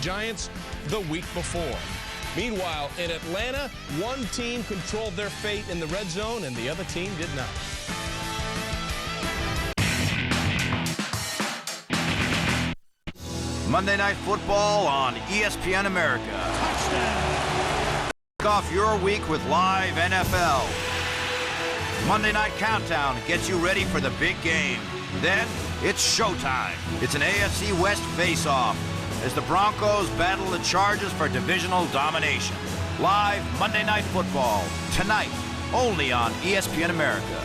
Giants the week before. Meanwhile, in Atlanta, one team controlled their fate in the red zone and the other team did not. Monday Night Football on ESPN America. Touchdown! Kick off your week with live NFL. Monday Night Countdown gets you ready for the big game. Then, it's showtime. It's an AFC West face-off as the Broncos battle the Chargers for divisional domination. Live Monday Night Football, tonight, only on ESPN America.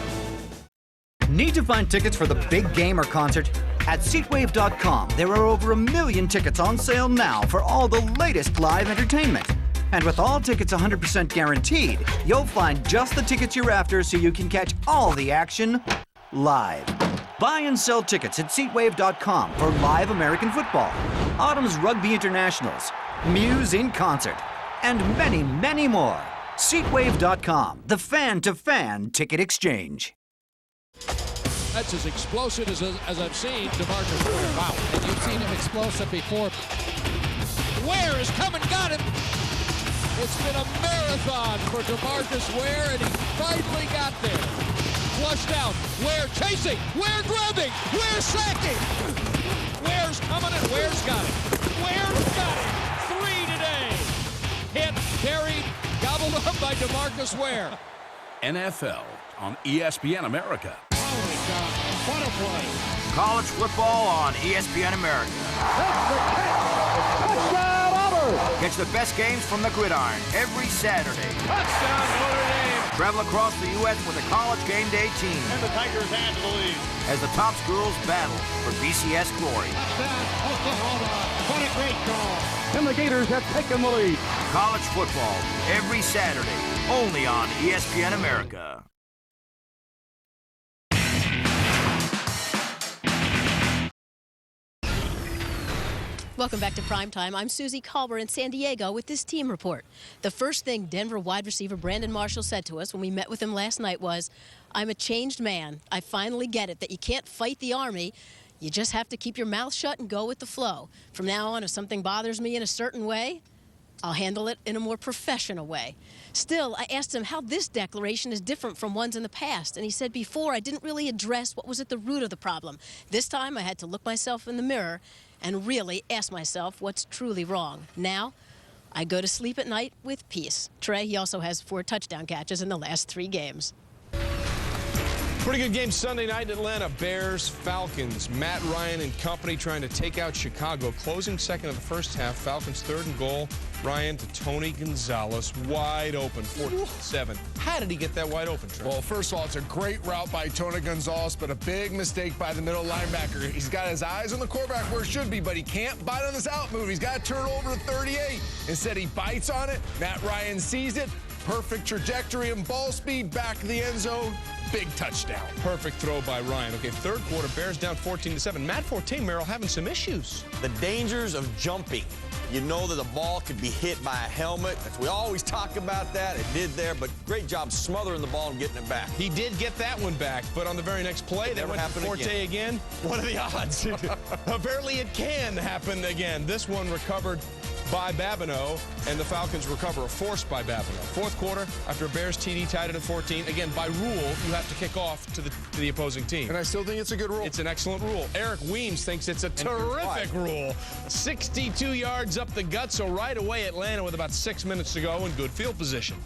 Need to find tickets for the big game or concert? At Seatwave.com, there are over 1 million tickets on sale now for all the latest live entertainment. And with all tickets 100% guaranteed, you'll find just the tickets you're after so you can catch all the action live. Buy and sell tickets at Seatwave.com for live American football, Autumn's Rugby Internationals, Muse in concert, and many, many more. Seatwave.com, the fan-to-fan ticket exchange. That's as explosive as I've seen DeMarcus Ware. Wow. And you've seen him explosive before. Ware has come and got him. It's been a marathon for DeMarcus Ware, and he finally got there. Flushed out. Ware chasing. Ware grabbing. Ware sacking. Ware's coming, and Ware's got it. Ware's got it. 3 today. Hit, carried, gobbled up by DeMarcus Ware. NFL on ESPN America. Holy God, what a play. College football on ESPN America. Touchdown, Auburn! Catch the best games from the gridiron every Saturday. Touchdown, Notre Dame! Travel across the U.S. with a college game day team And the Tigers handle the lead. as the top schools battle for BCS glory. Touchdown, Oklahoma! What a great call! And the Gators have taken the lead. College football every Saturday, only on ESPN America. Welcome back to Primetime. I'm Susie Culber in San Diego with this team report. The first thing Denver wide receiver Brandon Marshall said to us when we met with him last night was, "I'm a changed man. I finally get it that you can't fight the Army. You just have to keep your mouth shut and go with the flow. From now on, if something bothers me in a certain way, I'll handle it in a more professional way." Still, I asked him how this declaration is different from ones in the past, and he said, "Before, I didn't really address what was at the root of the problem. This time, I had to look myself in the mirror and really ask myself what's truly wrong. Now, I go to sleep at night with peace." Trey, he also has 4 touchdown catches in the last 3 games. Pretty good game Sunday night in Atlanta. Bears, Falcons. Matt Ryan and company trying to take out Chicago. Closing second of the first half. Falcons 3rd and goal. Ryan to Tony Gonzalez. Wide open. 4-7. How did he get that wide open, Trey? Well, first of all, it's a great route by Tony Gonzalez, but a big mistake by the middle linebacker. He's got his eyes on the quarterback where it should be, but he can't bite on this out move. He's got to turn over to 38. Instead, he bites on it. Matt Ryan sees it. Perfect trajectory and ball speed back in the end zone. Big touchdown. Perfect throw by Ryan. Okay, third quarter, Bears down 14-7. Matt Forte, Merrill, having some issues. The dangers of jumping. You know that the ball could be hit by a helmet. We always talk about that. It did there, but great job smothering the ball and getting it back. He did get that one back, but on the very next play, that went to Forte again. What are the odds? Apparently it can happen again. This one recovered by Babineau, and the Falcons recover a force by Babineau. Fourth quarter, after a Bears TD tied it at 14, again, by rule, you have to kick off to the opposing team. And I still think it's a good rule. It's an excellent rule. Eric Weems thinks it's a terrific rule. 62 yards up the gut, so right away Atlanta with about 6 minutes to go in good field position.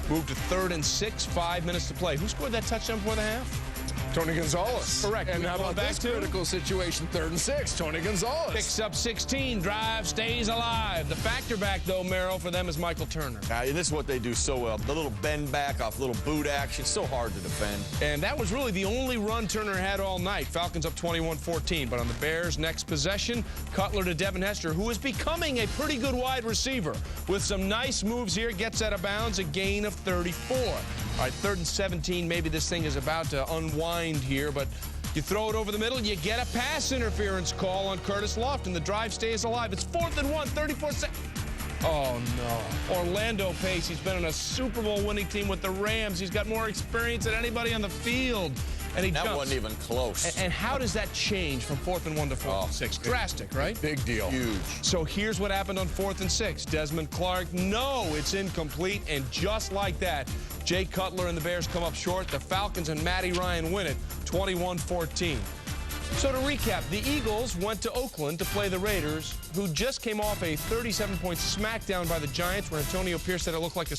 Moved to 3rd and 6, 5 minutes to play. Who scored that touchdown before the half? Tony Gonzalez. Correct. And how about this critical situation, 3rd and 6, Tony Gonzalez. Picks up 16, drive, stays alive. The factor back, though, Merrill, for them is Michael Turner. This is what they do so well. The little bend back off little boot action. So hard to defend. And that was really the only run Turner had all night. Falcons up 21-14. But on the Bears' next possession, Cutler to Devin Hester, who is becoming a pretty good wide receiver. With some nice moves here, gets out of bounds, a gain of 34. All right, 3rd and 17. Maybe this thing is about to unwind here, but you throw it over the middle, you get a pass interference call on Curtis Lofton. The drive stays alive. It's 4th and 1, 34 seconds. Oh, no. Orlando Pace, he's been on a Super Bowl winning team with the Rams. He's got more experience than anybody on the field. and he that jumps. wasn't even close. And how does that change from 4th and 1 to 4th and 6? Drastic, right? Big deal. Huge. So here's what happened on 4th and 6. Desmond Clark, no, it's incomplete, and just like that, Jay Cutler and the Bears come up short. The Falcons and Matty Ryan win it, 21-14. So to recap, the Eagles went to Oakland to play the Raiders, who just came off a 37-point smackdown by the Giants, where Antonio Pierce said it looked like a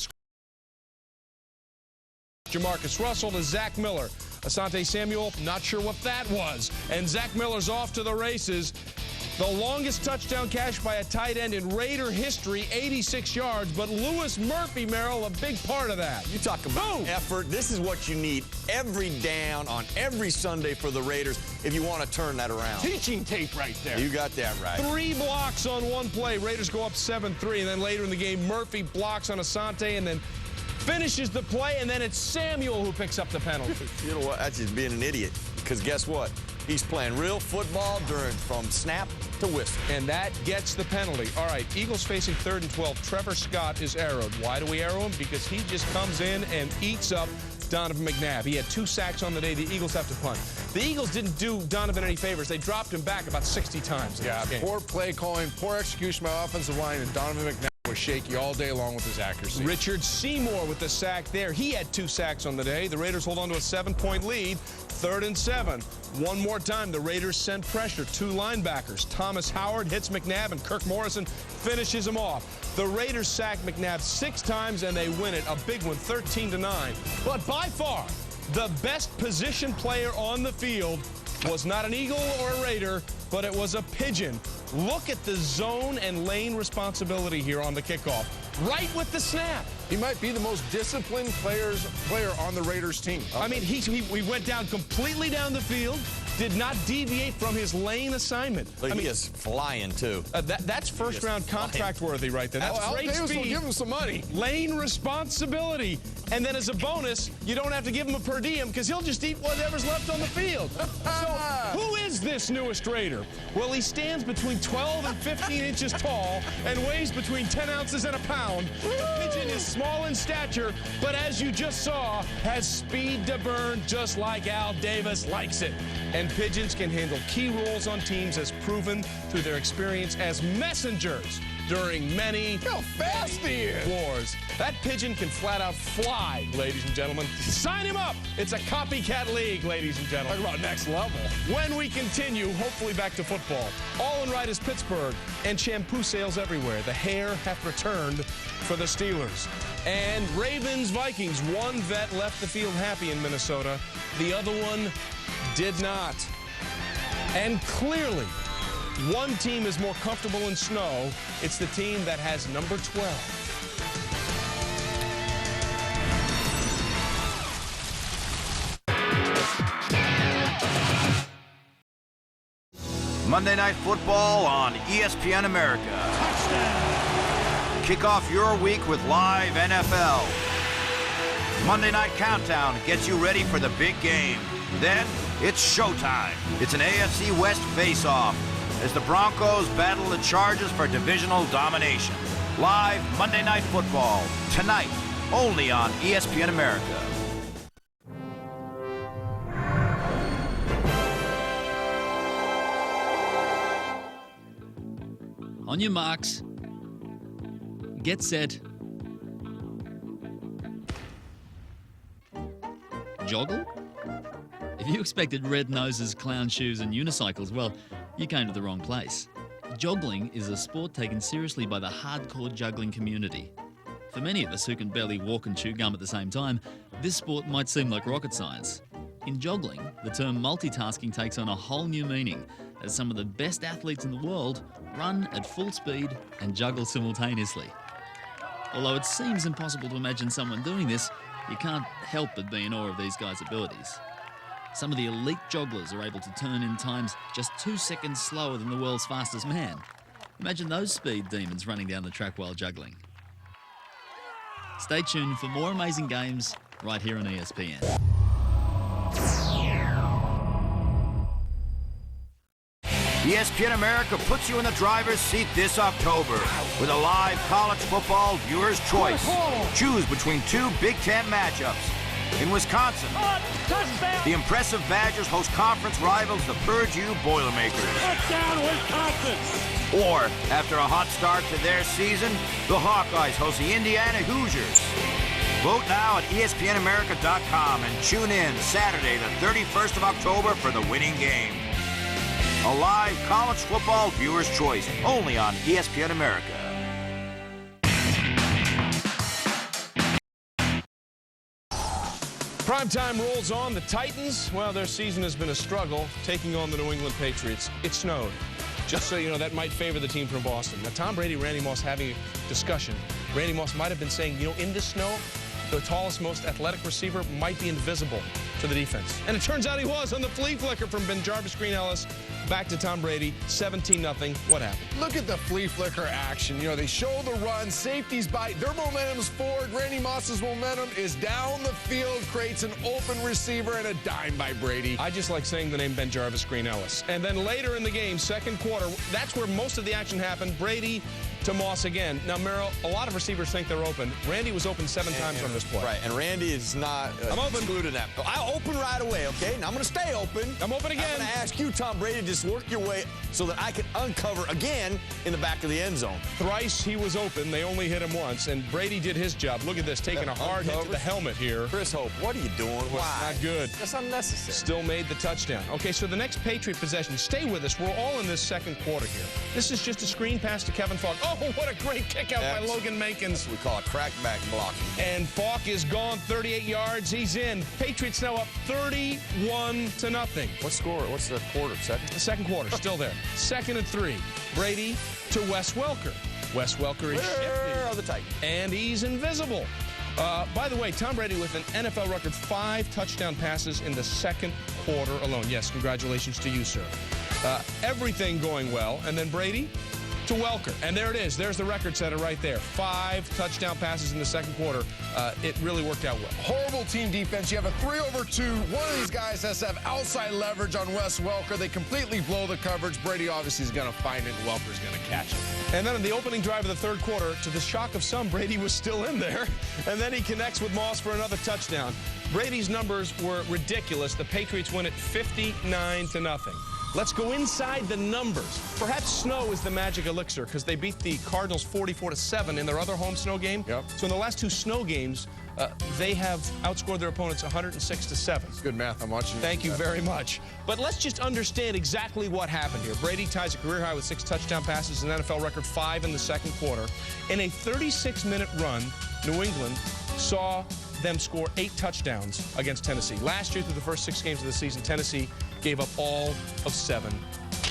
Jamarcus Russell to Zach Miller. Asante Samuel, not sure what that was. And Zach Miller's off to the races. The longest touchdown catch by a tight end in Raider history, 86 yards. But Lewis Murphy, Merrill, a big part of that. You talk about effort. This is what you need every down on every Sunday for the Raiders if you want to turn that around. Teaching tape right there. You got that right. 3 blocks on one play. Raiders go up 7-3. And then later in the game, Murphy blocks on Asante and then finishes the play. And then it's Samuel who picks up the penalty. You know what? That's just being an idiot. Because guess what? He's playing real football from snap to whistle. And that gets the penalty. All right, Eagles facing 3rd and 12. Trevor Scott is arrowed. Why do we arrow him? Because he just comes in and eats up Donovan McNabb. He had 2 sacks on the day. The Eagles have to punt. The Eagles didn't do Donovan any favors. They dropped him back about 60 times in this game. Poor play calling, poor execution by offensive line, and Donovan McNabb was shaky all day long with his accuracy. Richard Seymour with the sack there. He had 2 sacks on the day. The Raiders hold on to a 7-point lead. 3rd and 7. One more time, the Raiders send pressure. 2 linebackers. Thomas Howard hits McNabb, and Kirk Morrison finishes him off. The Raiders sack McNabb 6 times, and they win it. A big one, 13-9. But by far, the best position player on the field was not an Eagle or a Raider, but it was a Pigeon. Look at the zone and lane responsibility here on the kickoff. Right with the snap. He might be the most disciplined player on the Raiders team. I mean, he went down completely down the field, did not deviate from his lane assignment. Look, he is flying, too. That's first-round contract worthy right there. That's great speed. Will give him some money. Lane responsibility. And then as a bonus, you don't have to give him a per diem because he'll just eat whatever's left on the field. So who is this newest Raider? Well, he stands between 12 and 15 inches tall and weighs between 10 ounces and a pound. The Pigeon is small in stature, but as you just saw, has speed to burn just like Al Davis likes it. And Pigeons can handle key roles on teams as proven through their experience as messengers during many wars. That Pigeon can flat out fly, ladies and gentlemen. Sign him up. It's a copycat league, ladies and gentlemen. Talk about next level. When we continue, hopefully back to football. All in right is Pittsburgh, and shampoo sales everywhere. The hair hath returned for the Steelers. And Ravens-Vikings. One vet left the field happy in Minnesota. The other one did not. And clearly, one team is more comfortable in snow. It's the team that has number 12. Monday Night Football on ESPN America. Touchdown! Kick off your week with live NFL. Monday Night Countdown gets you ready for the big game. Then, it's showtime. It's an AFC West face-off as the Broncos battle the Chargers for divisional domination. Live Monday Night Football, tonight, only on ESPN America. On your marks, get set, joggle? If you expected red noses, clown shoes and unicycles, well, you came to the wrong place. Joggling is a sport taken seriously by the hardcore juggling community. For many of us who can barely walk and chew gum at the same time, this sport might seem like rocket science. In joggling, the term multitasking takes on a whole new meaning, as some of the best athletes in the world run at full speed and juggle simultaneously. Although it seems impossible to imagine someone doing this, you can't help but be in awe of these guys' abilities. Some of the elite jogglers are able to turn in times just 2 seconds slower than the world's fastest man. Imagine those speed demons running down the track while juggling. Stay tuned for more amazing games right here on ESPN. ESPN America puts you in the driver's seat this October with a live college football viewer's choice. Choose between 2 Big Ten matchups. In Wisconsin, the impressive Badgers host conference rivals, the Purdue Boilermakers. Touchdown, Wisconsin! Or, after a hot start to their season, the Hawkeyes host the Indiana Hoosiers. Vote now at espnamerica.com and tune in Saturday, the 31st of October for the winning game. A live college football viewer's choice, only on ESPN America. Primetime rolls on. The Titans, well, their season has been a struggle, taking on the New England Patriots. It snowed. Just so you know, that might favor the team from Boston. Now, Tom Brady, Randy Moss having a discussion. Randy Moss might have been saying, you know, in the snow, the tallest, most athletic receiver might be invisible to the defense. And it turns out he was on the flea flicker from Ben Jarvis Green Ellis. Back to Tom Brady, 17-0. What happened? Look at the flea flicker action. You know, they show the run, safeties bite, their momentum's forward. Randy Moss's momentum is down the field, creates an open receiver and a dime by Brady. I just like saying the name Ben Jarvis Green Ellis. And then later in the game, second quarter, that's where most of the action happened. Brady to Moss again. Now, Merrill, a lot of receivers think they're open. Randy was open seven times on this play. Right, and Randy is not excluded that. I'll open right away, okay? Now I'm going to stay open. I'm open again. I'm going to ask you, Tom Brady, to just work your way so that I can uncover again in the back of the end zone. Thrice he was open. They only hit him once, and Brady did his job. Look at this, taking a hard hit to the helmet here. Chris Hope, what are you doing? Why? Not good. That's unnecessary. Still made the touchdown. Okay, so the next Patriot possession. Stay with us. We're all in this second quarter here. This is just a screen pass to Kevin Falk. Oh, what a great kick out by Logan Mankins. We call it crackback blocking. And Falk is gone 38 yards. He's in. Patriots now up 31-0. What score? What's the quarter? Second? The second quarter, still there. 2nd and 3. Brady to Wes Welker. Wes Welker is shifty. Where are the Titans? And he's invisible. By the way, Tom Brady with an NFL record 5 touchdown passes in the second quarter alone. Yes, congratulations to you, sir. Everything going well. And then Brady to Welker. And there it is. There's the record setter right there. 5 touchdown passes in the second quarter. It really worked out well. Horrible team defense. You have a 3-over-2. One of these guys has to have outside leverage on Wes Welker. They completely blow the coverage. Brady obviously is going to find it, and Welker's going to catch it. And then in the opening drive of the third quarter, to the shock of some, Brady was still in there. And then he connects with Moss for another touchdown. Brady's numbers were ridiculous. The Patriots win it 59-0. Let's go inside the numbers. Perhaps snow is the magic elixir because they beat the Cardinals 44-7 in their other home snow game. Yep. So in the last 2 snow games, they have outscored their opponents 106-7. It's good math. I'm watching. Thank you very much. But let's just understand exactly what happened here. Brady ties a career high with 6 touchdown passes, an NFL record 5 in the second quarter. In a 36-minute run, New England saw them score 8 touchdowns against Tennessee. Last year, through the first 6 games of the season, Tennessee gave up all of 7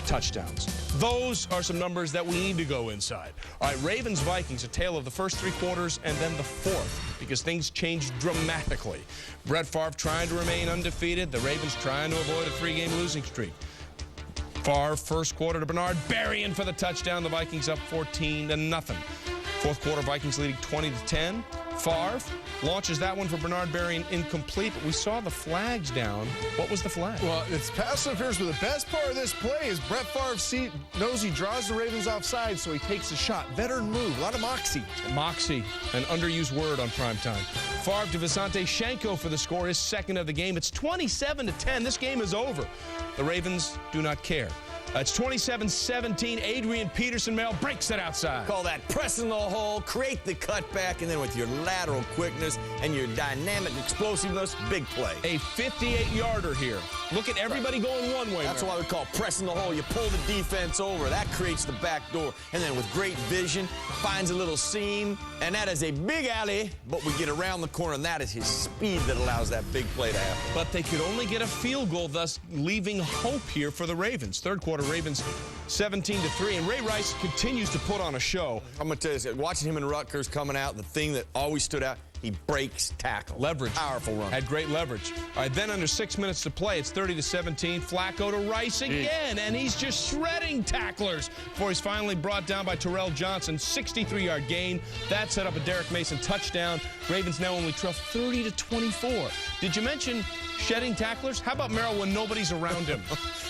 touchdowns. Those are some numbers that we need to go inside. All right, Ravens-Vikings, a tale of the first 3 quarters and then the fourth, because things changed dramatically. Brett Favre trying to remain undefeated. The Ravens trying to avoid a 3-game losing streak. Favre, first quarter to Bernard, burying for the touchdown. The Vikings up 14-0. Fourth quarter, Vikings leading 20-10. Favre launches that one for Bernard Berrien incomplete, but we saw the flags down. What was the flag? Well, it's pass interference, but the best part of this play is Brett Favre knows he draws the Ravens offside, so he takes a shot. Veteran move, a lot of moxie. Moxie, an underused word on primetime. Favre to Visante Shenko for the score, his second of the game. It's 27-10. This game is over. The Ravens do not care. It's 27-17. Adrian Peterson, Mel, breaks it outside. Call that pressing the hole, create the cutback, and then with your lateral quickness and your dynamic explosiveness, big play. A 58-yarder here. Look at everybody going one way. That's why we call pressing the hole. You pull the defense over. That creates the back door. And then with great vision, finds a little seam, and that is a big alley, but we get around the corner, and that is his speed that allows that big play to happen. But they could only get a field goal, thus leaving hope here for the Ravens. Third quarter, Ravens 17-3, and Ray Rice continues to put on a show. I'm going to tell you this, watching him and Rutgers coming out, the thing that always stood out, he breaks tackle. Leverage. Powerful run. Had great leverage. All right, then under 6 minutes to play, it's 30-17. Flacco to Rice again, and he's just shredding tacklers before he's finally brought down by Terrell Johnson. 63-yard gain. That set up a Derek Mason touchdown. Ravens now only trail 30-24. Did you mention shedding tacklers? How about Merrill when nobody's around him?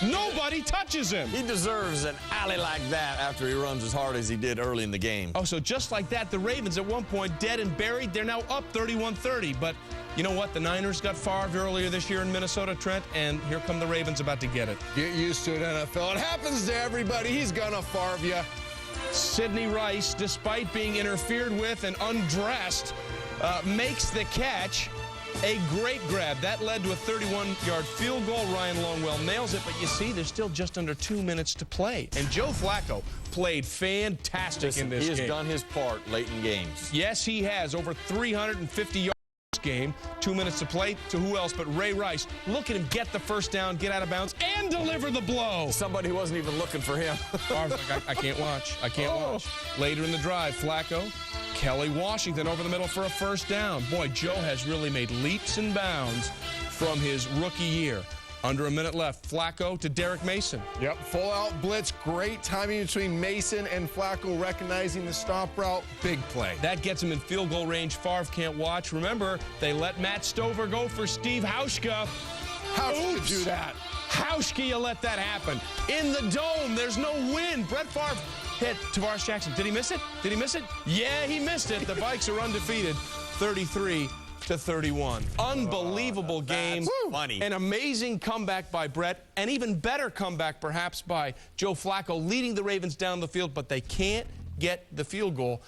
Nobody touches him. He deserves an alley like that after he runs as hard as he did early in the game. Oh, so just like that, the Ravens at one point dead and buried. They're now up up 31-30. But you know what? The Niners got Favre earlier this year in Minnesota, Trent, and here come the Ravens about to get it. Get used to it, NFL. It happens to everybody. He's gonna Favre you. Sidney Rice, despite being interfered with and undressed, makes the catch. A great grab. That led to a 31-yard field goal. Ryan Longwell nails it, but you see, there's still just under 2 minutes to play. And Joe Flacco played fantastic in this game. He has done his part late in games. Yes, he has. Over 350 yards this game. 2 minutes to play. To who else but Ray Rice. Look at him get the first down, get out of bounds, and deliver the blow. Somebody who wasn't even looking for him. I can't watch. I can't watch. Later in the drive, Flacco, Kelly Washington over the middle for a first down. Boy, Joe has really made leaps and bounds from his rookie year. Under a minute left. Flacco to Derek Mason. Yep, full-out blitz. Great timing between Mason and Flacco, recognizing the stop route. Big play. That gets him in field goal range. Favre can't watch. Remember, they let Matt Stover go for Steve Hauschka. How could you do that? Hauschka, you let that happen. In the dome, there's no wind. Brett Favre hit Tavares Jackson. Did he miss it? Did he miss it? Yeah, he missed it. The Vikes are undefeated, 33-31. Unbelievable game. Funny. An amazing comeback by Brett. An even better comeback, perhaps, by Joe Flacco, leading the Ravens down the field, but they can't get the field goal.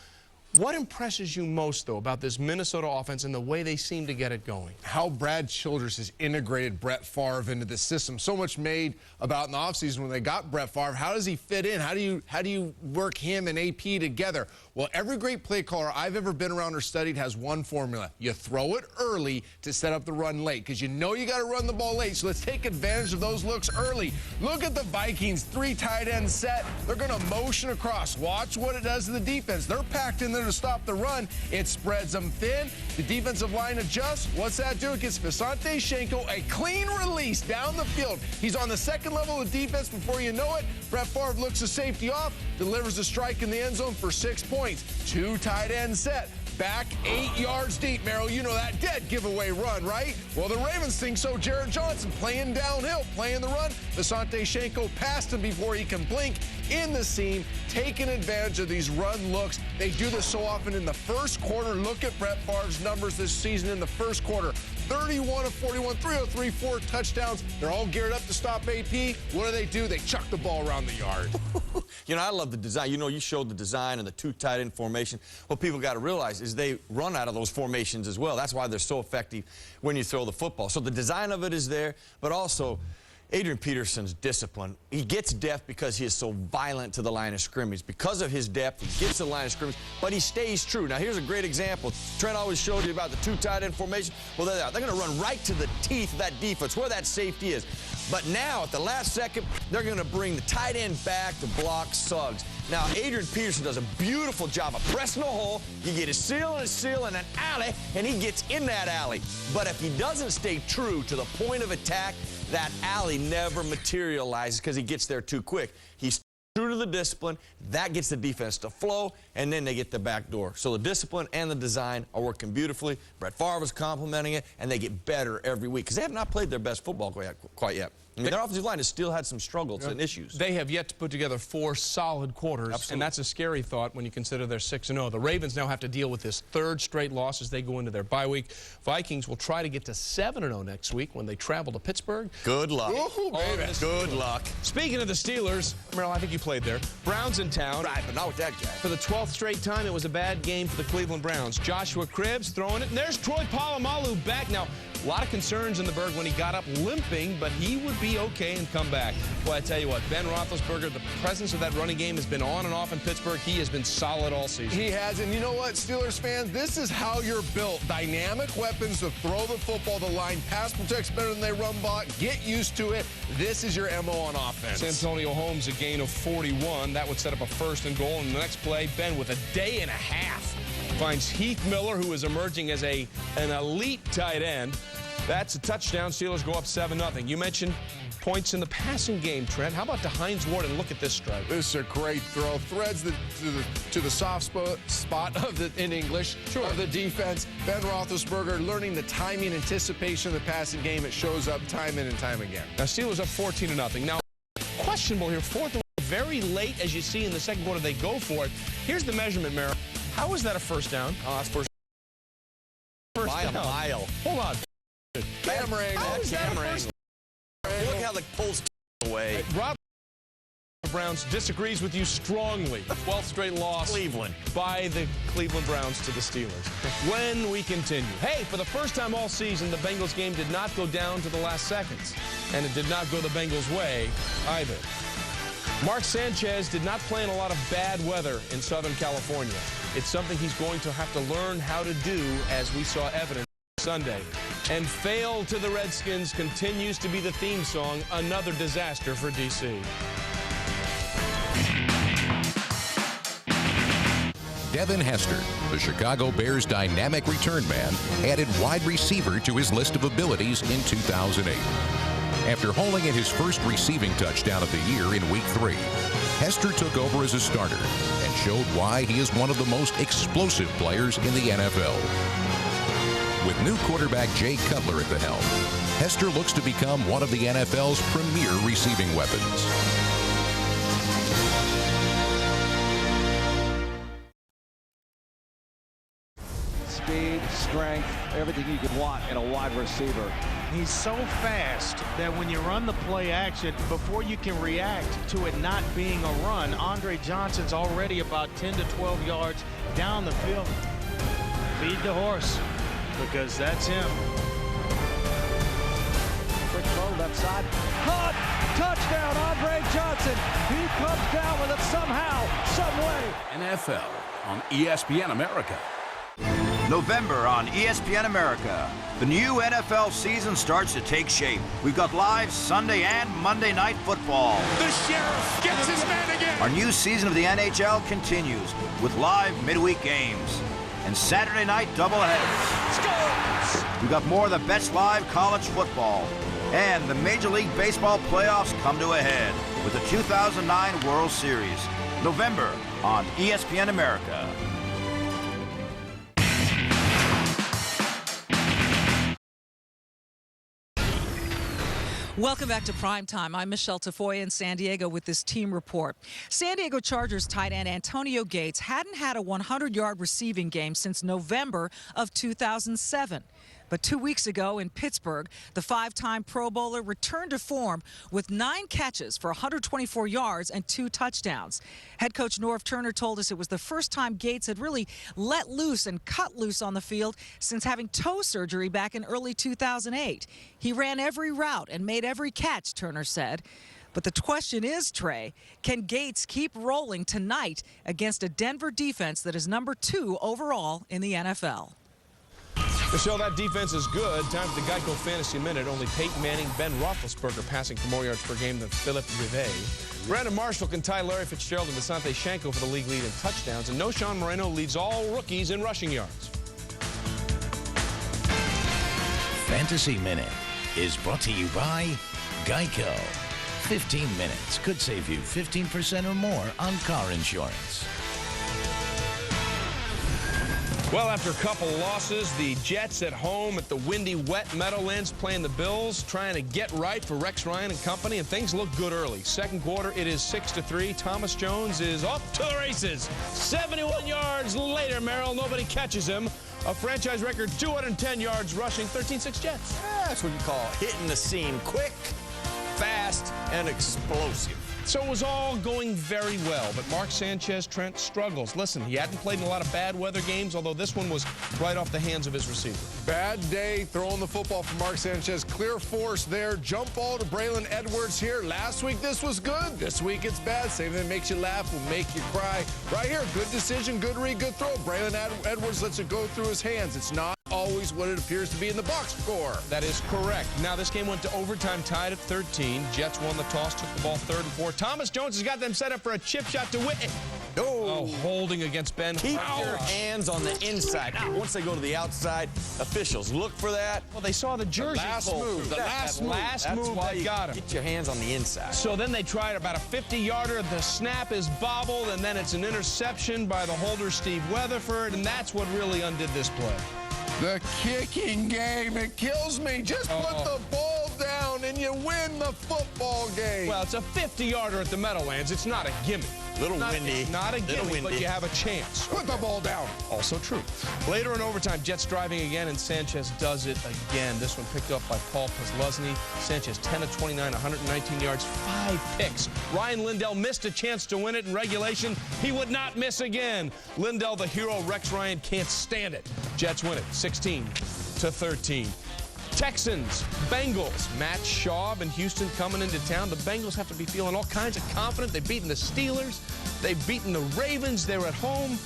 What impresses you most, though, about this Minnesota offense and the way they seem to get it going? How Brad Childress has integrated Brett Favre into the system. So much made about in the offseason when they got Brett Favre. How does he fit in? How do you work him and AP together? Well, every great play caller I've ever been around or studied has one formula. You throw it early to set up the run late, because you know you got to run the ball late. So let's take advantage of those looks early. Look at the Vikings, 3 tight end set. They're going to motion across. Watch what it does to the defense. They're packed in there to stop the run. It spreads them thin. The defensive line adjusts. What's that do? It gets Visanthe Shiancoe a clean release down the field. He's on the second level of defense. Before you know it, Brett Favre looks the safety off, delivers a strike in the end zone for 6 points. 2 tight end set. Back 8 yards deep, Merrill. You know that dead giveaway run, right? Well, the Ravens think so. Jared Johnson playing downhill, playing the run. Visanthe Shiancoe passed him before he can blink in the seam, taking advantage of these run looks. They do this so often in the first quarter. Look at Brett Favre's numbers this season in the first quarter. 31 of 41, 303, 4 touchdowns. They're all geared up to stop AP. What do? They chuck the ball around the yard. You know, I love the design. You know, you showed the design and the 2 tight end formation. What people got to realize is they run out of those formations as well. That's why they're so effective when you throw the football. So the design of it is there, but also Adrian Peterson's discipline. He gets depth because he is so violent to the line of scrimmage. Because of his depth, he gets to the line of scrimmage, but he stays true. Now, here's a great example. Trent always showed you about the 2 tight end formation. Well, they're going to run right to the teeth of that defense, where that safety is. But now, at the last second, they're going to bring the tight end back to block Suggs. Now, Adrian Peterson does a beautiful job of pressing a hole. You get a seal and an alley, and he gets in that alley. But if he doesn't stay true to the point of attack, that alley never materializes because he gets there too quick. He's true to the discipline. That gets the defense to flow, and then they get the back door. So the discipline and the design are working beautifully. Brett Favre is complimenting it, and they get better every week because they have not played their best football quite yet. I mean, their offensive line has still had some struggles and issues. They have yet to put together 4 solid quarters, Absolutely. And that's a scary thought when you consider they're 6-0. The Ravens now have to deal with this 3rd straight loss as they go into their bye week. Vikings will try to get to 7-0 next week when they travel to Pittsburgh. Good luck. Woohoo, baby. Good luck. Speaking of the Steelers, Merrill, I think you played there. Browns in town. Right, but not with that guy. For the 12th straight time, it was a bad game for the Cleveland Browns. Joshua Cribbs throwing it, and there's Troy Polamalu back. Now, a lot of concerns in the Berg when he got up limping, but he would be okay and come back. Well, I tell you what, Ben Roethlisberger, the presence of that running game has been on and off in Pittsburgh. He has been solid all season. He has, and you know what, Steelers fans, this is how you're built. Dynamic weapons to throw the football. The line pass protects better than they run block. Get used to it. This is your MO on offense. Santonio Holmes, a gain of 41. That would set up a 1st and goal. And the next play, Ben with a day and a half finds Heath Miller, who is emerging as an elite tight end. That's a touchdown. Steelers go up 7-0. You mentioned points in the passing game, Trent. How about to Hines Ward, and look at this strike? This is a great throw. Threads to the soft spot of in English of the defense. Ben Roethlisberger learning the timing, anticipation of the passing game. It shows up time in and time again. Now, Steelers up 14-0. Now, questionable here. 4th and very late, as you see in the second quarter, they go for it. Here's the measurement, Merrill. How is that a 1st down? That's first a mile. Hold on. Camera angle. How is that a first? Look how the pulls away. Rob Browns disagrees with you strongly. 12th straight loss Cleveland by the Cleveland Browns to the Steelers. When we continue. Hey, for the first time all season, the Bengals game did not go down to the last seconds. And it did not go the Bengals' way either. Mark Sanchez did not play in a lot of bad weather in Southern California. It's something he's going to have to learn how to do, as we saw evidence Sunday. And fail to the Redskins continues to be the theme song, another disaster for D.C. Devin Hester, the Chicago Bears' dynamic return man, added wide receiver to his list of abilities in 2008. After hauling in his first receiving touchdown of the year in Week 3, Hester took over as a starter and showed why he is one of the most explosive players in the NFL. With new quarterback Jay Cutler at the helm, Hester looks to become one of the NFL's premier receiving weapons. Speed, strength, everything you could want in a wide receiver. He's so fast that when you run the play action, before you can react to it not being a run, Andre Johnson's already about 10 to 12 yards down the field. Feed the horse, because that's him. Quick throw left side. Caught! Touchdown, Andre Johnson. He comes down with it somehow, some way. NFL on ESPN America. November on ESPN America. The new NFL season starts to take shape. We've got live Sunday and Monday night football. The Sheriff gets his man again. Our new season of the NHL continues with live midweek games and Saturday night doubleheaders. Scores! We've got more of the best live college football. And the Major League Baseball playoffs come to a head with the 2009 World Series. November on ESPN America. Welcome back to Primetime. I'm Michelle Tafoya in San Diego with this team report. San Diego Chargers tight end Antonio Gates hadn't had a 100-yard receiving game since November of 2007. But 2 weeks ago in Pittsburgh, the five-time Pro Bowler returned to form with 9 catches for 124 yards and 2 touchdowns. Head coach Norv Turner told us it was the first time Gates had really let loose and cut loose on the field since having toe surgery back in early 2008. He ran every route and made every catch, Turner said. But the question is, Trey, can Gates keep rolling tonight against a Denver defense that is number 2 overall in the NFL? Michelle, that defense is good. Time for the Geico Fantasy Minute. Only Peyton Manning, Ben Roethlisberger passing for more yards per game than Philip Rivers. Brandon Marshall can tie Larry Fitzgerald and Asante Shanko for the league lead in touchdowns. And Noshawn Moreno leads all rookies in rushing yards. Fantasy Minute is brought to you by Geico. 15 minutes could save you 15% or more on car insurance. Well, after a couple losses, the Jets at home at the windy, wet Meadowlands playing the Bills, trying to get right for Rex Ryan and company, and things look good early. Second quarter, it is 6-3. Thomas Jones is off to the races. 71 yards later, Merrill, nobody catches him. A franchise record 210 yards rushing, 13-6 Jets. That's what you call hitting the seam quick, fast, and explosive. So it was all going very well, but Mark Sanchez-Trent struggles. Listen, he hadn't played in a lot of bad weather games, although this one was right off the hands of his receiver. Bad day throwing the football for Mark Sanchez. Clear force there. Jump ball to Braylon Edwards here. Last week, this was good. This week, it's bad. Same thing that makes you laugh will make you cry. Right here, good decision, good read, good throw. Braylon Edwards lets it go through his hands. It's not always what it appears to be in the box score. That is correct. Now, this game went to overtime, tied at 13. Jets won the toss, took the ball 3rd and 4. Thomas Jones has got them set up for a chip shot to win. Oh, holding against Ben. Keep your hands on the inside. Once they go to the outside, officials look for that. Well, they saw the jersey pull. The last move that got him. Get your hands on the inside. So then they tried about a 50-yarder. The snap is bobbled, and then it's an interception by the holder, Steve Weatherford, and that's what really undid this play. The kicking game, it kills me. Just put the ball down and you win the football game. Well, it's a 50-yarder at the Meadowlands. It's not a gimme. Little windy. Not a gimme, but you have a chance. Put the ball down. Also true. Later in overtime, Jets driving again, and Sanchez does it again. This one picked up by Paul Posluszny. Sanchez 10 of 29, 119 yards, 5 picks. Ryan Lindell missed a chance to win it in regulation. He would not miss again. Lindell, the hero. Rex Ryan can't stand it. Jets win it 16-13. Texans, Bengals. Matt Schaub and Houston coming into town. The Bengals have to be feeling all kinds of confident. They've beaten the Steelers. They've beaten the Ravens. They were at home.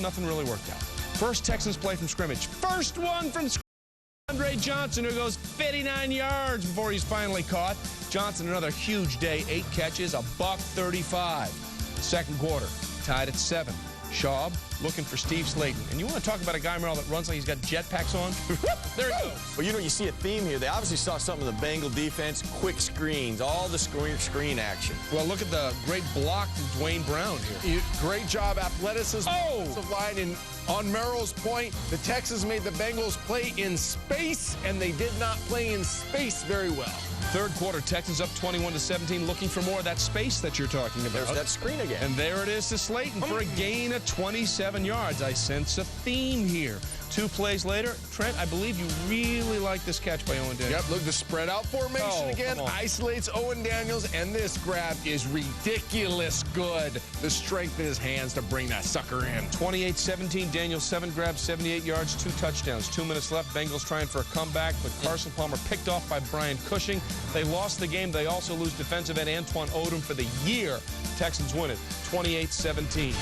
Nothing really worked out. First Texans play from scrimmage. First one from scrimmage. Andre Johnson, who goes 59 yards before he's finally caught. Johnson, another huge day. 8 catches, $135. Second quarter, tied at 7. Schaub looking for Steve Slayton. And you want to talk about a guy, Merrill, that runs like he's got jetpacks on? There he goes. Well, you know, you see a theme here. They obviously saw something in the Bengal defense. Quick screens, all the screen action. Well, look at the great block from Dwayne Brown here. Great job, athleticism, offensive line, and on Merrill's point, the Texans made the Bengals play in space, and they did not play in space very well. Third quarter, Texans up 21-17, looking for more of that space that you're talking about. There's that screen again. And there it is to Slayton for a gain of 27 yards. I sense a theme here. 2 plays later, Trent, I believe you really like this catch by Owen Daniels. Yep, look, the spread out formation again isolates Owen Daniels, and this grab is ridiculous good. The strength in his hands to bring that sucker in. 28-17, Daniels 7 grabs, 78 yards, 2 touchdowns. 2 minutes left, Bengals trying for a comeback, but Carson Palmer picked off by Brian Cushing. They lost the game. They also lose defensive end Antoine Odom for the year. Texans win it, 28-17.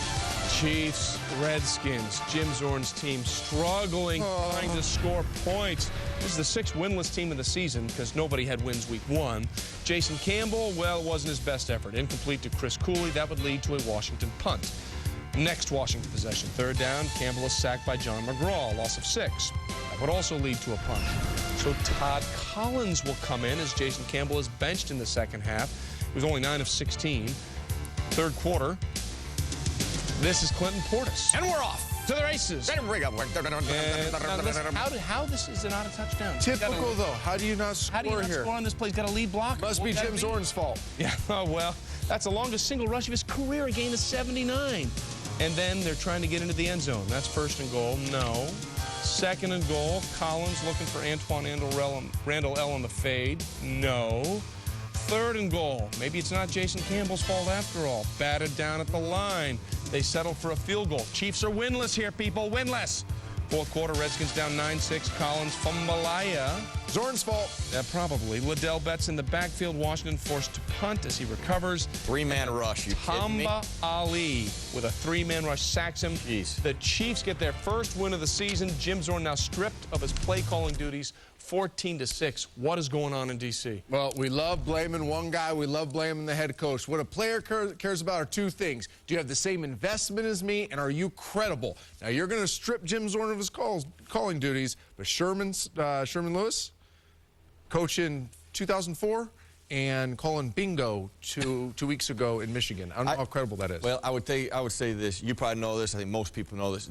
Chiefs, Redskins, Jim Zorn's team struggling, trying to score points. This is the 6th winless team of the season because nobody had wins week 1. Jason Campbell, well, it wasn't his best effort. Incomplete to Chris Cooley. That would lead to a Washington punt. Next Washington possession, 3rd down. Campbell is sacked by John McGraw, loss of 6. That would also lead to a punt. So Todd Collins will come in as Jason Campbell is benched in the second half. He was only 9 of 16. Third quarter. This is Clinton Portis. And we're off to the races. How this is not a touchdown? Typical, though. How do you not score here? How do you not score on this play? He's got a lead block. Must be Jim Zorn's fault. Yeah, well, that's the longest single rush of his career, a gain of 79. And then they're trying to get into the end zone. That's 1st and goal. No. 2nd and goal. Collins looking for Antoine Randall L on the fade. No. 3rd and goal. Maybe it's not Jason Campbell's fault after all. Batted down at the line. They settle for a field goal. Chiefs are winless here, people. Winless. 4th quarter, Redskins down 9-6. Collins, Fumbalaya. Zorn's fault. Yeah, probably. Liddell Betts in the backfield. Washington forced to punt as he recovers. 3-man rush, you kidding me? Tamba Ali with a 3-man rush sacks him. Jeez. The Chiefs get their first win of the season. Jim Zorn now stripped of his play-calling duties. 14-6. What is going on in D.C.? Well, we love blaming one guy. We love blaming the head coach. What a player cares about are 2 things. Do you have the same investment as me, and are you credible? Now, you're going to strip Jim Zorn of his calling duties, but Sherman Lewis, coach in 2004, and calling bingo 2 weeks ago in Michigan. I don't know how credible that is. Well, I would say this. You probably know this. I think most people know this.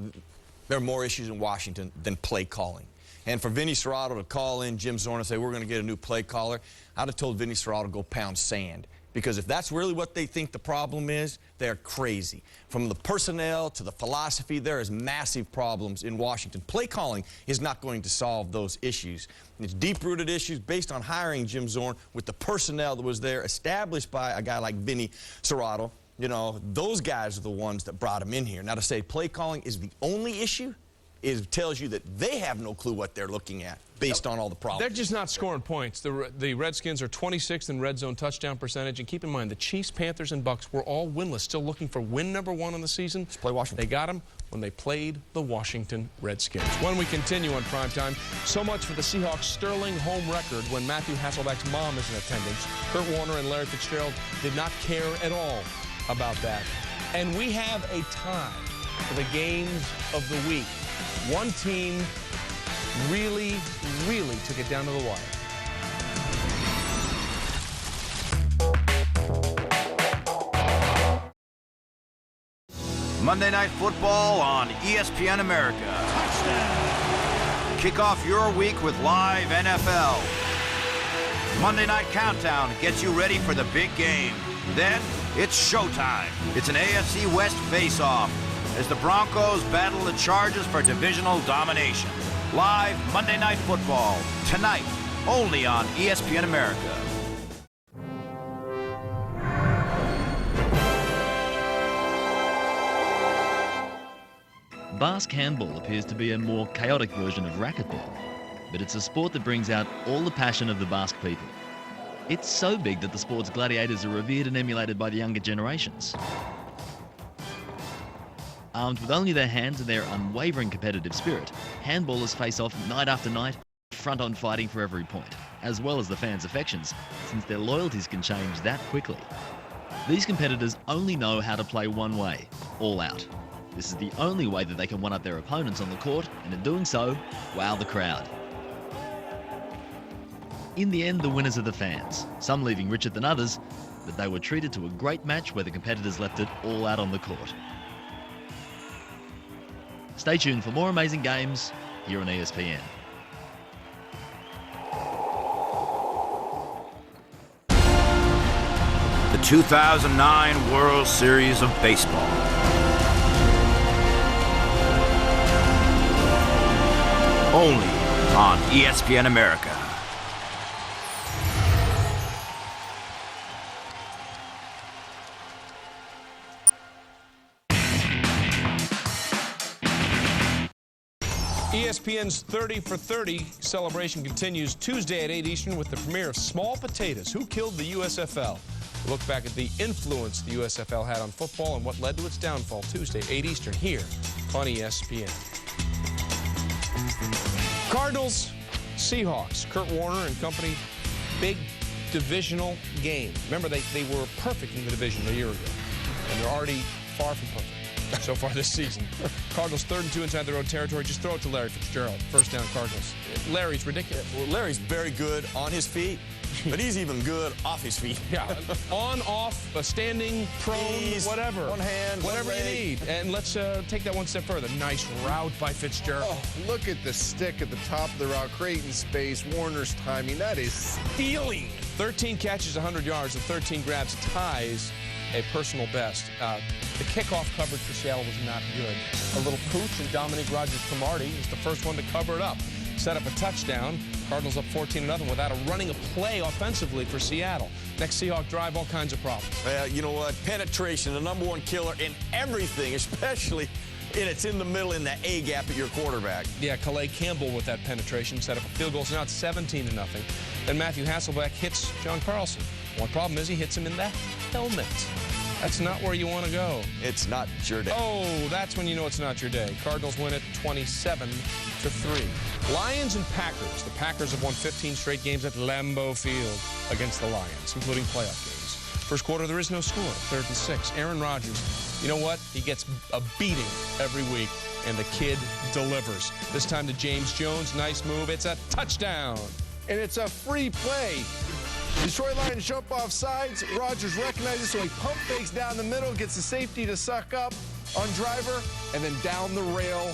There are more issues in Washington than play calling. And for Vinny Serrato to call in Jim Zorn and say, we're going to get a new play caller, I'd have told Vinny Serrato to go pound sand. Because if that's really what they think the problem is, they're crazy. From the personnel to the philosophy, there is massive problems in Washington. Play calling is not going to solve those issues. It's deep-rooted issues based on hiring Jim Zorn with the personnel that was there, established by a guy like Vinny Serrato. You know, those guys are the ones that brought him in here. Now, to say play calling is the only issue, it tells you that they have no clue what they're looking at based on all the problems. They're just not scoring points. The Redskins are 26th in red zone touchdown percentage. And keep in mind, the Chiefs, Panthers, and Bucks were all winless, still looking for win number 1 in the season. Let's play Washington. They got him when they played the Washington Redskins. When we continue on primetime, so much for the Seahawks' sterling home record when Matthew Hasselbeck's mom is in attendance. Kurt Warner and Larry Fitzgerald did not care at all about that. And we have a tie for the games of the week. One team really took it down to the wire. Monday Night Football on ESPN America. Touchdown. Kick off your week with live NFL. Monday Night Countdown gets you ready for the big game. Then, It's showtime. It's an AFC West face-off as the Broncos battle the Chargers for divisional domination. Live Monday Night Football, tonight, only on ESPN America. Basque handball appears to be a more chaotic version of racquetball, but it's a sport that brings out all the passion of the Basque people. It's so big that the sport's gladiators are revered and emulated by the younger generations. Armed with only their hands and their unwavering competitive spirit, handballers face off night after night, front-on fighting for every point, as well as the fans' affections, since their loyalties can change that quickly. These competitors only know how to play one way, all out. This is the only way that they can one-up their opponents on the court, and in doing so, wow the crowd. In the end, the winners are the fans, some leaving richer than others, but they were treated to a great match where the competitors left it all out on the court. Stay tuned for more amazing games here on ESPN. The 2009 World Series of Baseball. Only on ESPN America. ESPN's 30 for 30 celebration continues Tuesday at 8 Eastern with the premiere of Small Potatoes, Who Killed the USFL? We look back at the influence the USFL had on football and what led to its downfall Tuesday, 8 Eastern, here on ESPN. Cardinals, Seahawks, Kurt Warner and company, big divisional game. Remember, they were perfect in the division a year ago, and they're already far from perfect so far this season. Cardinals 3rd and 2 inside their own territory. Just throw it to Larry Fitzgerald. First down, Cardinals. Larry's ridiculous. Well, Larry's very good on his feet, but he's even good off his feet. Yeah, on, off, standing, prone, whatever. One hand, whatever one you leg. need. And let's take that one step further. Nice route by Fitzgerald. Oh, look at the stick at the top of the route, creating space. Warner's timing, that is stealing. 13 catches, 100 yards, and 13 grabs ties a personal best. The kickoff coverage for Seattle was not good. A little pooch, and Dominique Rodgers-Cromartie is the first one to cover it up. Set up a touchdown. Cardinals up 14-0 without a running a play offensively for Seattle. Next Seahawk drive, all kinds of problems. Well, you know what? Penetration, the number one killer in everything, especially it's in the middle in the A gap at your quarterback. Yeah, Calais Campbell with that penetration set up a field goal. So now it's 17-0. Then Matthew Hasselbeck hits John Carlson. One problem is he hits him in the helmet. That's not where you want to go. It's not your day. Oh, that's when you know it's not your day. Cardinals win it 27-3. Lions and Packers. The Packers have won 15 straight games at Lambeau Field against the Lions, including playoff games. First quarter, there is no score. 3rd and 6. Aaron Rodgers, you know what? He gets a beating every week, and the kid delivers. This time to James Jones. Nice move. It's a touchdown. And it's a free play. Detroit Lions jump off sides. Rodgers recognizes, so he pump fakes down the middle, gets the safety to suck up on Driver, and then down the rail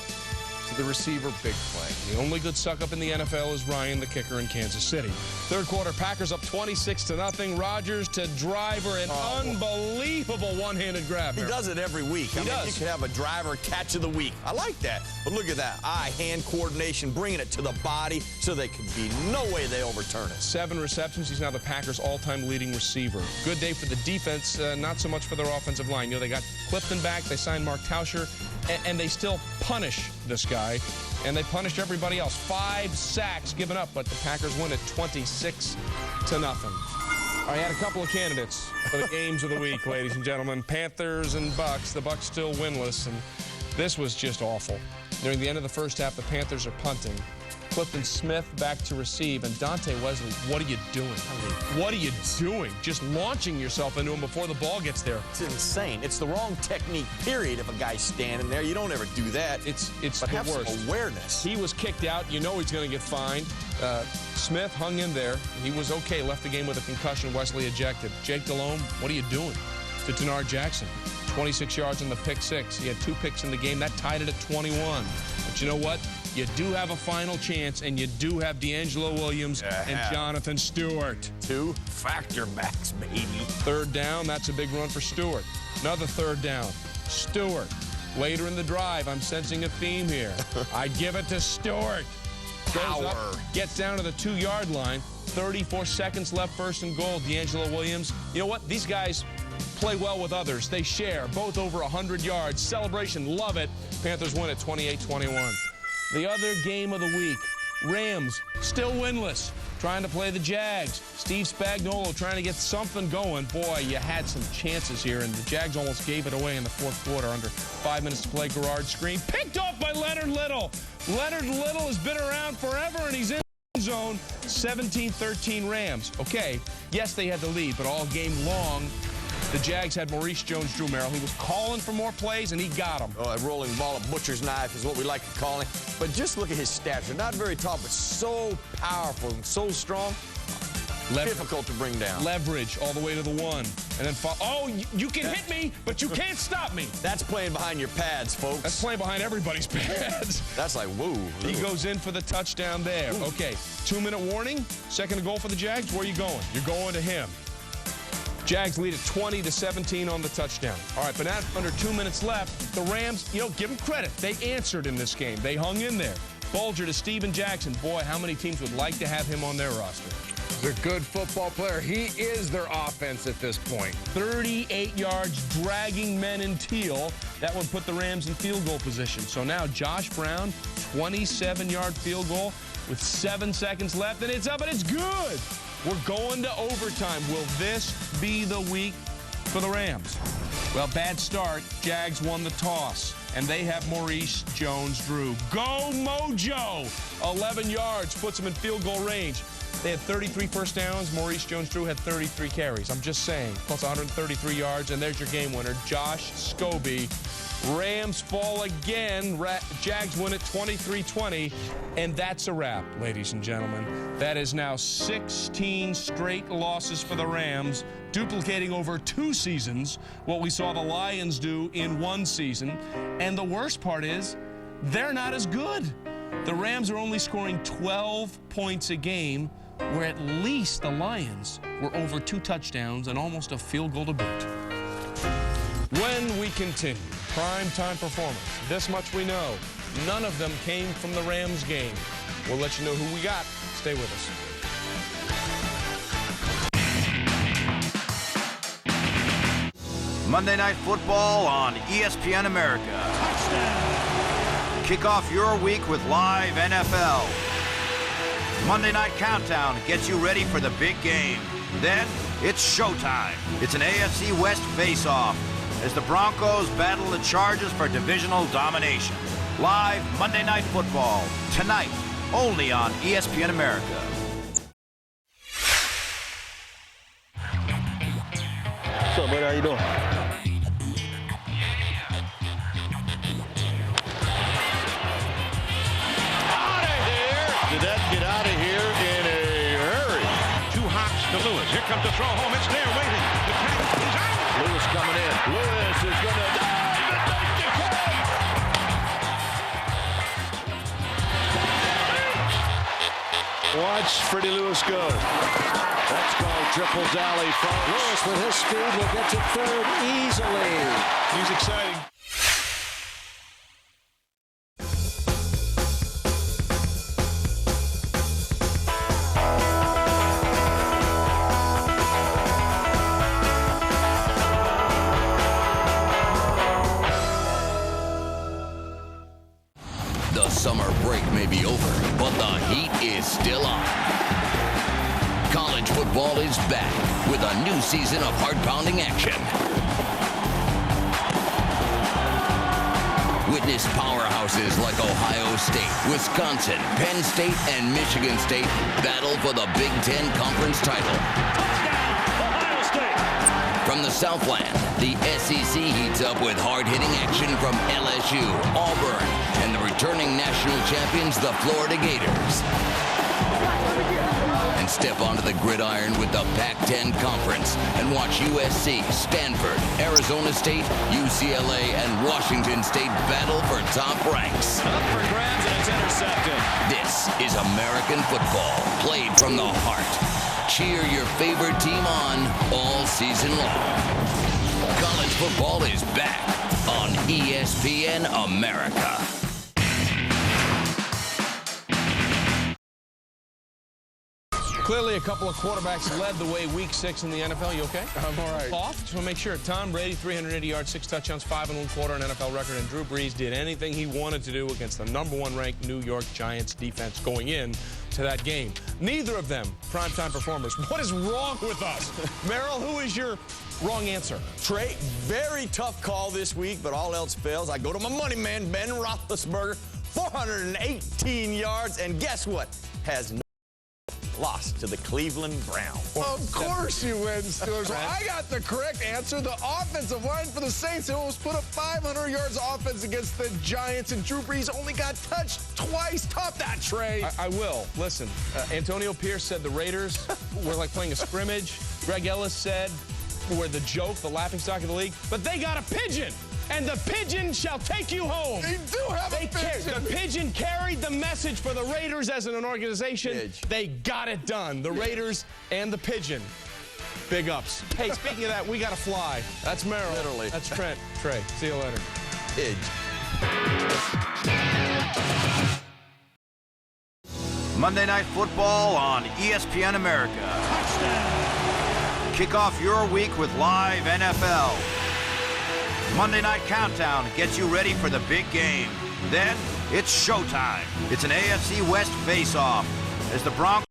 to the receiver. Big play. The only good suck-up in the NFL is Ryan, the kicker in Kansas City. Third quarter, Packers up 26-0. Rodgers to Driver, an unbelievable one-handed grab. He does it every week. He does. You could have a Driver catch of the week. I like that. But look at that. Eye-hand coordination, bringing it to the body so there could be no way they overturn it. 7 receptions. He's now the Packers' all-time leading receiver. Good day for the defense, not so much for their offensive line. You know, they got Clifton back. They signed Mark Tauscher, and they still punish this guy. And they punished everybody else. 5 sacks given up, but the Packers win it 26-0. I had a couple of candidates for the games of the week, ladies and gentlemen. Panthers and Bucks. The Bucks still winless, and this was just awful. Nearing the end of the first half, the Panthers are punting. Clifton Smith back to receive, and Dante Wesley, what are you doing? What are you doing? Just launching yourself into him before the ball gets there. It's insane. It's the wrong technique, period, if a guy's standing there. You don't ever do that. It's but the have worst. Some awareness. He was kicked out. You know he's going to get fined. Smith hung in there. He was okay. Left the game with a concussion. Wesley ejected. Jake Delhomme, what are you doing? To Denard Jackson, 26 yards on the pick 6. He had 2 picks in the game. That tied it at 21. The But you know what? You do have a final chance, and you do have D'Angelo Williams and Jonathan Stewart. 2 factor backs, baby. Third down, that's a big run for Stewart. Another third down. Stewart. Later in the drive, I'm sensing a theme here. I give it to Stewart. Goes up, gets down to the 2-yard line. 34 seconds left, first and goal. D'Angelo Williams. You know what? These guys play well with others. They share, both over 100 yards. Celebration, love it. Panthers win at 28-21. The other game of the week, Rams still winless, trying to play the Jags. Steve Spagnuolo trying to get something going. Boy, you had some chances here, and the Jags almost gave it away in the fourth quarter. Under 5 minutes to play, Garrard screen. Picked off by Leonard Little. Leonard Little has been around forever, and he's in the zone. 17-13 Rams. Okay, yes, they had the lead, but all game long, the Jags had Maurice Jones-Drew, Merrill. He was calling for more plays, and he got them. Oh, a rolling ball, a butcher's knife is what we like to call him. But just look at his stature. Not very tall, but so powerful and so strong. Difficult to bring down. Leverage all the way to the 1. And then, oh, you can hit me, but you can't stop me. That's playing behind your pads, folks. That's playing behind everybody's pads. That's like, woo. He goes in for the touchdown there. Ooh. Okay, 2-minute warning. Second and goal for the Jags. Where are you going? You're going to him. Jags lead at 20-17 on the touchdown. All right, but now under 2 minutes left, the Rams, you know, give them credit. They answered in this game. They hung in there. Bulger to Steven Jackson. Boy, how many teams would like to have him on their roster? He's a good football player. He is their offense at this point. 38 yards, dragging men in teal. That would put the Rams in field goal position. So now Josh Brown, 27-yard field goal with 7 seconds left, and it's up, and it's good. We're going to overtime. Will this be the week for the Rams? Well, bad start. Jags won the toss, and they have Maurice Jones-Drew. Go Mojo! 11 yards, puts them in field goal range. They had 33 first downs. Maurice Jones-Drew had 33 carries. I'm just saying, plus 133 yards, and there's your game winner, Josh Scobie. Rams fall again. Jags win it 23-20, and that's a wrap, ladies and gentlemen. That is now 16 straight losses for the Rams, duplicating over 2 seasons what we saw the Lions do in 1 season. And the worst part is, they're not as good. The Rams are only scoring 12 points a game, where at least the Lions were over 2 touchdowns and almost a field goal to boot. When we continue, primetime performance, this much we know, none of them came from the Rams game. We'll let you know who we got. Stay with us. Monday Night Football on ESPN America. Touchdown. Kick off your week with live NFL. Monday Night Countdown gets you ready for the big game. Then it's showtime. It's an AFC West face-off as the Broncos battle the Chargers for divisional domination. Live Monday Night Football, tonight, only on ESPN America. What's up, buddy? How you doing? Out of here! Did that get out of here in a hurry? 2 hops to Lewis. Here comes the throw home. It's there waiting. The catch is out. Lewis coming in. Lewis is going to dive and make the catch. Watch Freddie Lewis go. Let's go. Triple alley from Lewis with his speed will get to third easily. He's exciting. The summer break may be over, but the heat is still on. College football is back with a new season of heart-pounding action. Witness powerhouses like Ohio State, Wisconsin, Penn State, and Michigan State battle for the Big Ten Conference title. Touchdown, Ohio State. From the Southland, the SEC heats up with hard-hitting action from LSU, Auburn, and the returning national champions, the Florida Gators. And step onto the gridiron with the Pac-10 Conference and watch USC, Stanford, Arizona State, UCLA, and Washington State battle for top ranks. Up for grabs, and it's intercepted. This is American football, played from the heart. Cheer your favorite team on all season long. College football is back on ESPN America. Clearly, a couple of quarterbacks led the way Week 6 in the NFL. You okay? I'm all right. Off? Just want to make sure. Tom Brady, 380 yards, 6 touchdowns, 5 1/4 an NFL record, and Drew Brees did anything he wanted to do against the #1 ranked New York Giants defense going in to that game. Neither of them primetime performers. What is wrong with us? Merrill, who is your wrong answer? Trey, very tough call this week, but all else fails. I go to my money man, Ben Roethlisberger, 418 yards, and guess what? Has no lost to the Cleveland Browns. Of course you win, Steelers. Well, I got the correct answer. The offensive line for the Saints almost put up 500 yards offense against the Giants, and Drew Brees only got touched twice. Top that, Trey. I will. Listen, Antonio Pierce said the Raiders were like playing a scrimmage. Greg Ellis said we're the joke, the laughingstock of the league. But they got a pigeon, and the pigeon shall take you home. They do have a pigeon. The pigeon carried the message for the Raiders as an organization. They got it done. The Raiders and the pigeon. Big ups. Hey, speaking of that, we got to fly. That's Merrill. Literally. That's Trent. Trey, see you later. Pidge. Monday Night Football on ESPN America. Touchdown. Kick off your week with live NFL. Monday Night Countdown gets you ready for the big game. Then it's showtime. It's an AFC West face-off as the Broncos